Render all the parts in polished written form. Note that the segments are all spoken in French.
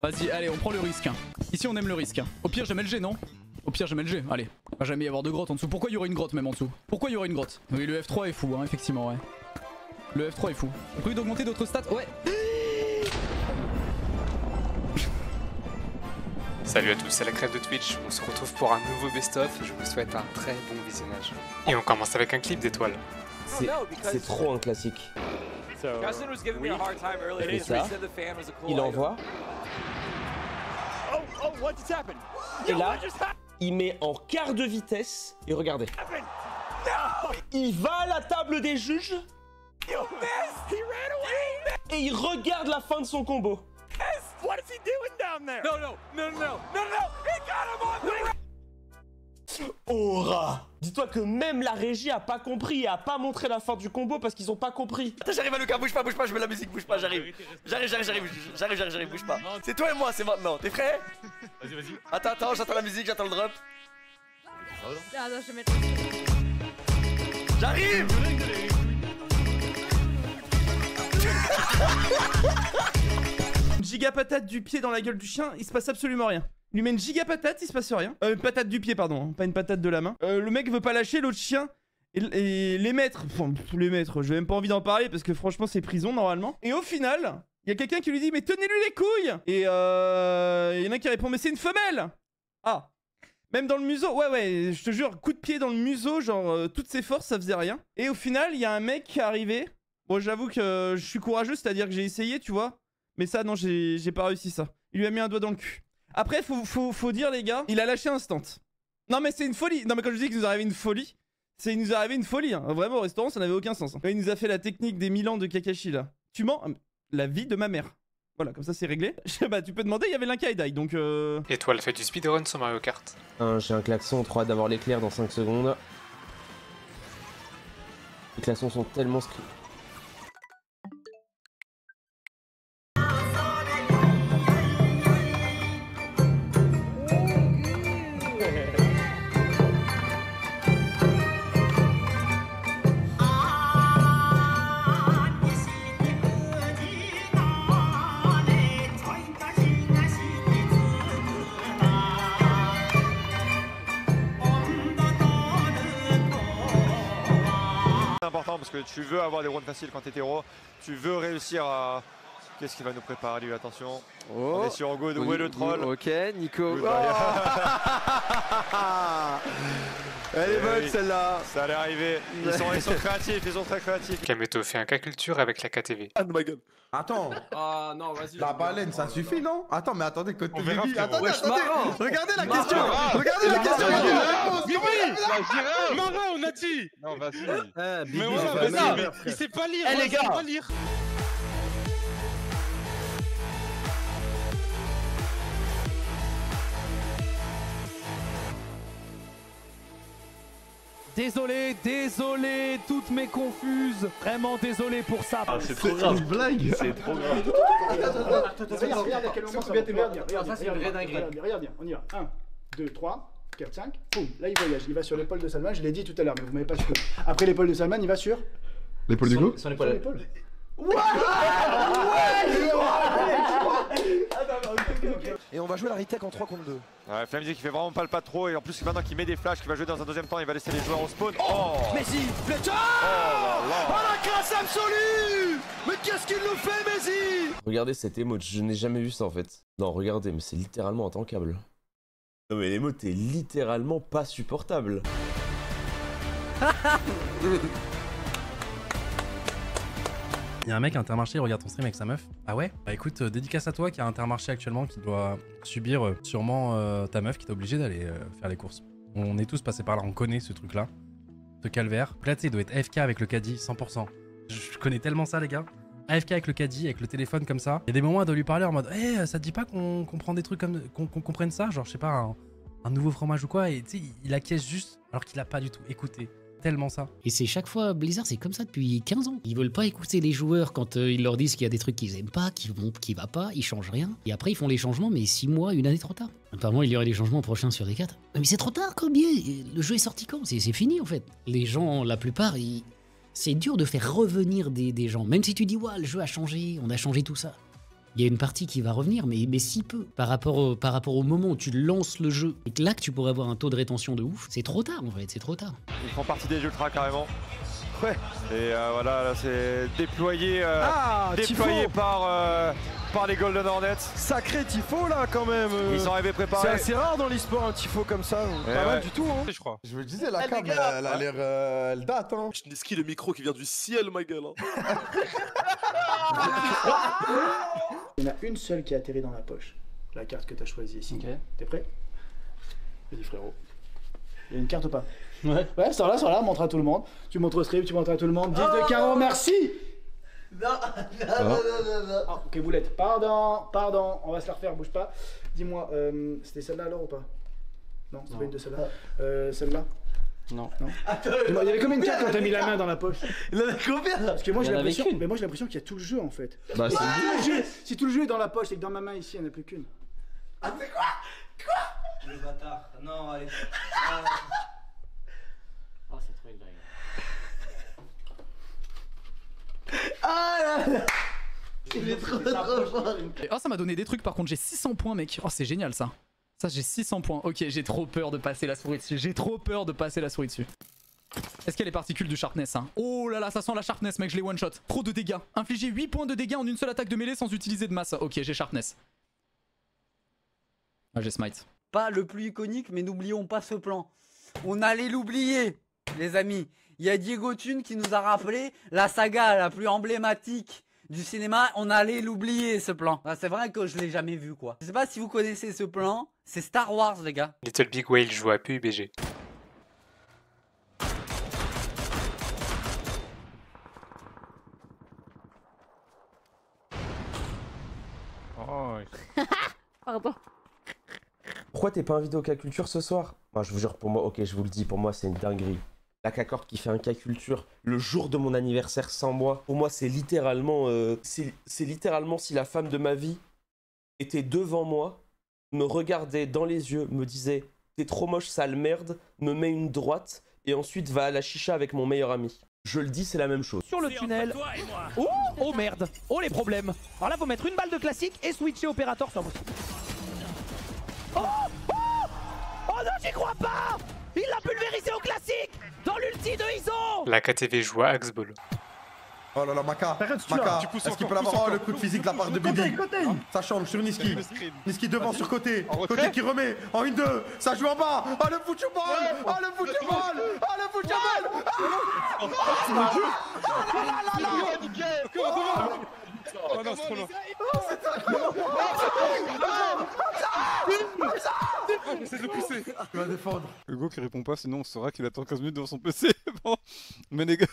Vas-y, allez, on prend le risque. Ici, on aime le risque. Au pire, j'aime LG, non? Au pire, j'aime LG. Allez, va jamais y avoir de grotte en dessous. Pourquoi il y aurait une grotte même en dessous? Pourquoi il y aurait une grotte? Oui, le F3 est fou, hein, effectivement, ouais. Le F3 est fou. J'ai prévu d'augmenter d'autres stats. Ouais. Salut à tous, c'est la crève de Twitch. On se retrouve pour un nouveau best-of. Je vous souhaite un très bon visionnage. Et on commence avec un clip d'étoiles. C'est trop un classique. Et ça, il envoie. Et là, il met en quart de vitesse. Et regardez. Il va à la table des juges. Et il regarde la fin de son combo. Aura. Dis-toi que même la régie a pas compris et a pas montré la fin du combo parce qu'ils ont pas compris. Attends, j'arrive à Lucas, bouge pas, je mets la musique, bouge pas, j'arrive, bouge pas. C'est toi et moi, c'est maintenant, t'es prêt? Vas-y. Attends, j'attends la musique, j'attends le drop. Attends, je vais mettre... J'arrive. Giga patate du pied dans la gueule du chien, il se passe absolument rien. Il lui met une giga patate, il se passe rien. Patate du pied, pardon, pas une patate de la main. Le mec veut pas lâcher l'autre chien. Et les maîtres, enfin, les maîtres, j'ai même pas envie d'en parler parce que franchement c'est prison normalement. Et au final, il y a quelqu'un qui lui dit mais tenez-lui les couilles. Et il y en a qui répond mais c'est une femelle. Ah, même dans le museau, ouais, je te jure, coup de pied dans le museau, genre toutes ses forces ça faisait rien. Et au final, il y a un mec qui est arrivé. Bon, j'avoue que je suis courageux, c'est-à-dire que j'ai essayé, tu vois. Mais ça, non, j'ai pas réussi ça. Il lui a mis un doigt dans le cul. Après, faut dire, les gars, il a lâché instant. Non, mais c'est une folie. Non, mais quand je dis qu'il nous est arrivé une folie, c'est il nous est arrivé une folie. Hein. Vraiment, au restaurant, ça n'avait aucun sens. Hein. Il nous a fait la technique des 1000 ans de Kakashi, là. Tu mens la vie de ma mère. Voilà, comme ça, c'est réglé. Bah, tu peux demander, il y avait l'Inkai Die, donc Étoile fait du speedrun sur Mario Kart. J'ai un klaxon, 3 d'avoir l'éclair dans 5 secondes. Les klaxons sont tellement scriptés. Important parce que tu veux avoir des rounds faciles quand t'es héros, tu veux réussir à... Qu'est-ce qu'il va nous préparer lui, attention. On est sur Good, où est le troll? Ok, Nico. Good, Elle est bonne celle-là. Ça allait arriver, ils sont créatifs, ils sont très créatifs. Kameto fait un cas culture avec la KTV. Oh my god. Attends, Ah non, vas-y. la baleine ça suffit non? Attends mais attendez, côté début, attendez, Wesh, marin. regardez la question. Regardez la question. Marin, on a dit. Non, vas-y. Mais ouais, vas-y, il sait pas lire. Eh les gars, Désolé, toutes mes confuses. Vraiment désolé pour ça. c'est trop grave. Une blague. C'est trop grave. Regarde à quel moment ça va te regarde, regarde, on y va. 1, 2, 3, 4, 5, boum, là il voyage, il va sur l'épaule de Salman, je l'ai dit tout à l'heure, mais vous m'avez pas suivi. Après l'épaule de Salman, il va sur L'épaule du go? Sur l'épaule. Et on va jouer la retake en 3 contre 2. Ouais, Flamme dit qu'il fait vraiment pas le pas trop et en plus maintenant qu'il met des flashs, qu'il va jouer dans un deuxième temps, il va laisser les joueurs au spawn. Oh Messi, Fletcher. Oh la classe absolue. Mais qu'est-ce qu'il nous fait, Messi? Regardez cette émote, je n'ai jamais vu ça en fait. Non, regardez, mais c'est littéralement intankable. Non mais l'émote est littéralement pas supportable. Il y a un mec à Intermarché, il regarde ton stream avec sa meuf. Ah ouais? Bah écoute, dédicace à toi qui est à Intermarché actuellement, qui doit subir sûrement ta meuf qui t'a obligé d'aller faire les courses. On est tous passés par là, on connaît ce truc-là. Ce calvaire. Là, tu sais, il doit être AFK avec le caddie, 100%. Je connais tellement ça, les gars. AFK avec le caddie, avec le téléphone comme ça. Il y a des moments, elle doit lui parler en mode hey, ça te dit pas qu'on prend des trucs comme. qu'on comprenne ça? Genre, je sais pas, un nouveau fromage ou quoi. Et tu sais, il acquiesce juste alors qu'il a pas du tout écouté. Tellement ça. Et c'est chaque fois, Blizzard, c'est comme ça depuis 15 ans. Ils veulent pas écouter les joueurs quand ils leur disent qu'il y a des trucs qu'ils aiment pas, qui va pas, ils changent rien. Et après, ils font les changements, mais 6 mois, 1 année trop tard. Apparemment, il y aurait des changements prochains sur D4. Mais c'est trop tard, combien? Le jeu est sorti quand? C'est fini, en fait. Les gens, la plupart, c'est dur de faire revenir des gens. Même si tu dis, ouais, le jeu a changé, on a changé tout ça. Il y a une partie qui va revenir, mais si peu. Par rapport au moment où tu lances le jeu, et que là que tu pourrais avoir un taux de rétention de ouf, c'est trop tard en fait, c'est trop tard. Ils font partie des ultras carrément. Ouais. Et voilà, là c'est déployé, déployé par les Golden Hornets. Sacré tifo là quand même. Ils sont arrivés préparés. C'est assez rare dans l'e-sport un tifo comme ça. Pas mal du tout hein. Je crois. Je me disais, la cam, elle a l'air. Elle date, hein. Niski, le micro qui vient du ciel, ma gueule. Il y en a une seule qui a atterri dans la poche. La carte que t'as choisie ici. Ok. T'es prêt? Vas-y frérot. Il y a une carte ou pas? Ouais, sors là, montre à tout le monde. Tu montres au stream, tu montres à tout le monde. 10 de carreau, merci. Non. Ah, ok, boulette. Pardon, on va se la refaire, bouge pas. Dis-moi, c'était celle-là alors ou pas? Non, c'est pas une de celle-là. Celle-là? Non. Il y avait combien de cartes quand t'as mis la main dans la poche? Il en a combien? Parce que moi j'ai l'impression qu'il y a tout le jeu en fait. Bah, c'est si tout le jeu est dans la poche et que dans ma main ici il n'y en a plus qu'une. Ah, c'est quoi? Le bâtard. Non, allez. Oh, c'est trop une dingue. Ah là là. Il est trop fort. Oh, ça m'a donné des trucs par contre, j'ai 600 points, mec. Oh, c'est génial ça. Ça, j'ai 600 points. Ok, j'ai trop peur de passer la souris dessus. Est-ce qu'il y a les particules du sharpness hein? Oh là là, ça sent la sharpness, mec, je l'ai one shot. Trop de dégâts. Infliger 8 points de dégâts en une seule attaque de mêlée sans utiliser de masse. Ok, j'ai sharpness. Ah, j'ai smite. Pas le plus iconique, mais n'oublions pas ce plan. On allait l'oublier, les amis. Il y a Diego Thune qui nous a rappelé la saga la plus emblématique du cinéma. On allait l'oublier, ce plan. Ah, c'est vrai que je l'ai jamais vu, quoi. Je sais pas si vous connaissez ce plan. C'est Star Wars, les gars. Little Big Whale joue à PUBG. Pardon. Pourquoi t'es pas invité au K-Culture ce soir? Moi, je vous jure, pour moi, ok, je vous le dis, pour moi, c'est une dinguerie. La K-Corp qui fait un K-Culture le jour de mon anniversaire sans moi, pour moi, c'est littéralement, c'est littéralement si la femme de ma vie était devant moi, me regardait dans les yeux, me disait « T'es trop moche, sale merde », me met une droite et ensuite va à la chicha avec mon meilleur ami. Je le dis, c'est la même chose. Sur le tunnel. Oh merde. Oh les problèmes. Alors là, faut mettre une balle de classique et switcher opérateur sur vous. Oh non, j'y crois pas. Il l'a pulvérisé au classique dans l'ulti de Ison. La KTV joue à Axball. Oh là là, Maka, est-ce qu'il peut l'avoir le coup de physique de la part de Bibi? Ça change sur Niski. Niski devant sur côté. Côté qui remet en 1-2. Ça joue en bas. Oh le football. Oh le football. Oh le football. Oh non, c'est trop loin. J'essaie de le pousser. Il va défendre. Hugo qui répond pas, sinon on saura qu'il attend 15 minutes devant son PC. Bon. Mais les gars,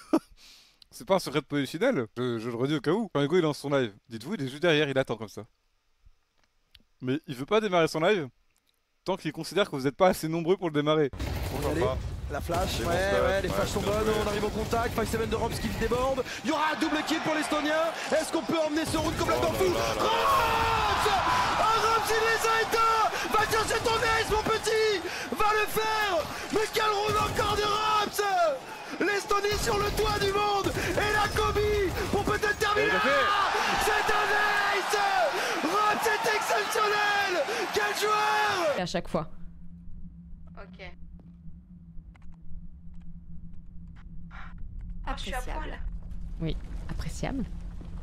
c'est pas un secret de polichinelle. Je le redis au cas où. Quand Hugo il lance son live, dites-vous, il est juste derrière, il attend comme ça. Mais il veut pas démarrer son live tant qu'il considère que vous n'êtes pas assez nombreux pour le démarrer. Pourquoi pas? La flash, ouais, les flashs sont bonnes, on arrive au contact, 5-7 de Robs qui déborde. Il y aura un double kill pour l'Estonien. Est-ce qu'on peut emmener ce round complètement fou? Robs! Robs, il les a éteints! Va chercher ton ace, mon petit! Va le faire! Mais quel round encore de Robs! L'Estonie sur le toit du monde! Et la Kobe pour peut-être terminer! C'est un ace! Robs, c'est exceptionnel! Quel joueur! À chaque fois. Ok. Appréciable. Oui, appréciable.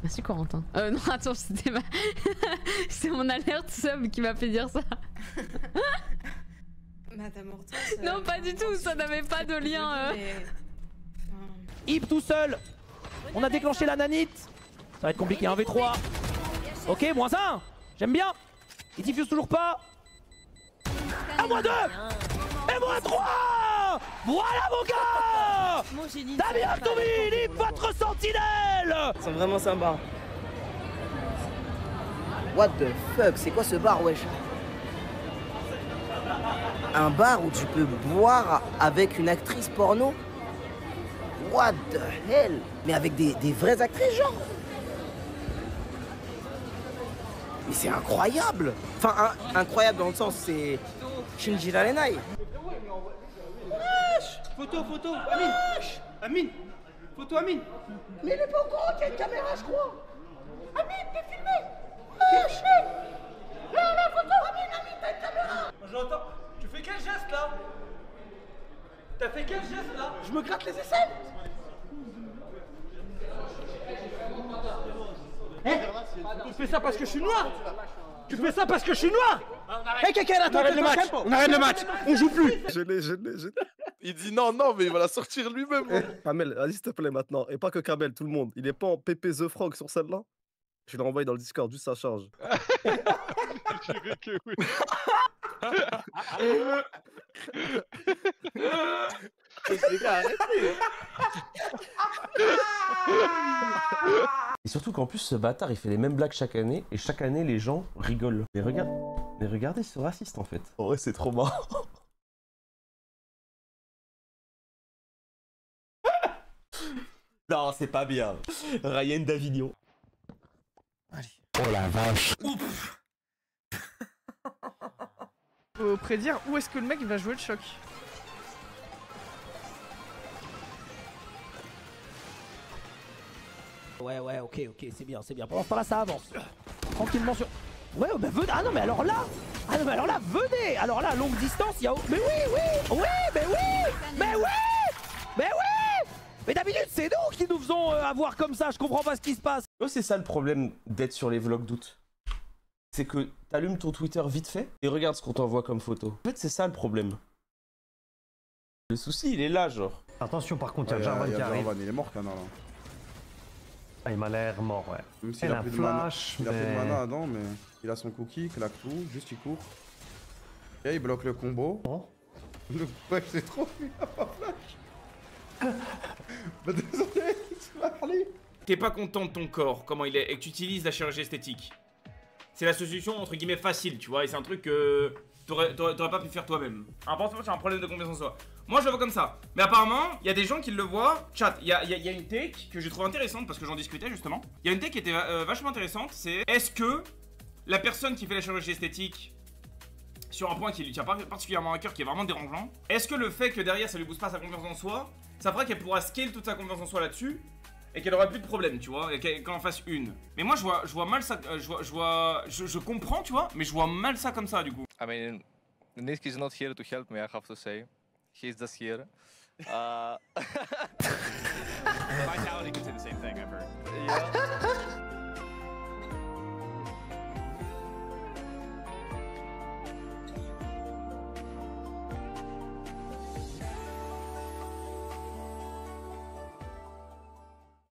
Merci Corentin. Non, attends, c'était c'est mon alerte sub qui m'a fait dire ça. Madame Hortense. Non, pas du tout, ça n'avait pas de lien. Hip tout seul. On a déclenché la nanite. Ça va être compliqué, 1v3. Ok, -1. J'aime bien. Il diffuse toujours pas. À -2. Et -3. Voilà mon gars. Damien Toumi, votre sentinelle. Ils sont vraiment sympas. What the fuck, c'est quoi ce bar, wesh? Un bar où tu peux boire avec une actrice porno? What the hell? Mais avec des vraies actrices, genre? Mais c'est incroyable! Enfin, incroyable dans le sens, c'est Shinji Renai. Photo, Amine. Amine, photo Amine. Mais il est pas au courant qu'il y a une caméra, je crois. Amine, t'es filmé. J'entends. Tu fais quel geste là? T'as fait quel geste là? Je me gratte les aisselles. Tu fais ça parce que je suis noir. Tu fais ça parce que je suis noir. Hé quelqu'un attends, arrête le match. On arrête le match. On joue plus. Je l'ai. Il dit non, mais il va la sortir lui-même. Kamel, vas-y s'il te plaît maintenant. Et pas que Kamel, tout le monde. Il est pas en PP The Frog sur celle-là? Je l'ai envoyé dans le Discord, juste ça charge. Je dirais que oui. Et surtout qu'en plus, ce bâtard, il fait les mêmes blagues chaque année, et chaque année, les gens rigolent. Mais regardez ce raciste, en fait. En vrai, c'est trop marrant. Non, c'est pas bien. Ryan d'Avignon. Allez. Oh la vache. Ouf. Faut prédire où est-ce que le mec va jouer le choc. Ouais, ok, c'est bien. Pendant ce temps-là, ça avance. Tranquillement sur... Ouais, bah venez. Ah non, mais alors là, venez. Alors là, longue distance, il y a... Mais oui. Mais d'habitude, c'est nous qui nous faisons avoir comme ça. Je comprends pas ce qui se passe. C'est ça le problème d'être sur les vlogs d'août. C'est que t'allumes ton Twitter vite fait et regarde ce qu'on t'envoie comme photo. En fait, c'est ça le problème. Le souci, il est là, genre. Attention, par contre, il y a Jarvan qui arrive. Jarvan, il est mort, Canard, là. Ah, il m'a l'air mort, ouais. Même s'il a plus de mana. Il a fait de mana avant, mais il a son cookie, il claque tout, juste il court. Et il bloque le combo. Ouais, c'est trop, il a pas flash. Bah désolé, tu m'as parlé. T'es pas content de ton corps, comment il est, et que tu utilises la chirurgie esthétique. C'est la solution entre guillemets facile, tu vois, et c'est un truc que t'aurais pas pu faire toi-même. Alors forcément, c'est un problème de confiance en soi. Moi, je le vois comme ça. Mais apparemment, il y a des gens qui le voient. Chat, il y a une take que j'ai trouvé intéressante parce que j'en discutais justement. Il y a une take qui était vachement intéressante. C'est est-ce que la personne qui fait la chirurgie esthétique sur un point qui lui tient particulièrement à cœur, qui est vraiment dérangeant, est-ce que le fait que derrière ça lui booste pas sa confiance en soi, ça fera qu'elle pourra scale toute sa confiance en soi là-dessus et qu'elle aura plus de problème, tu vois, et qu'elle en fasse une. Mais moi, je vois mal ça. Je comprends, tu vois, mais je vois mal ça comme ça du coup. I mean, Niski is not here to help me, I have to say. He's just here. Vitality could say the same thing, I've heard. Yeah.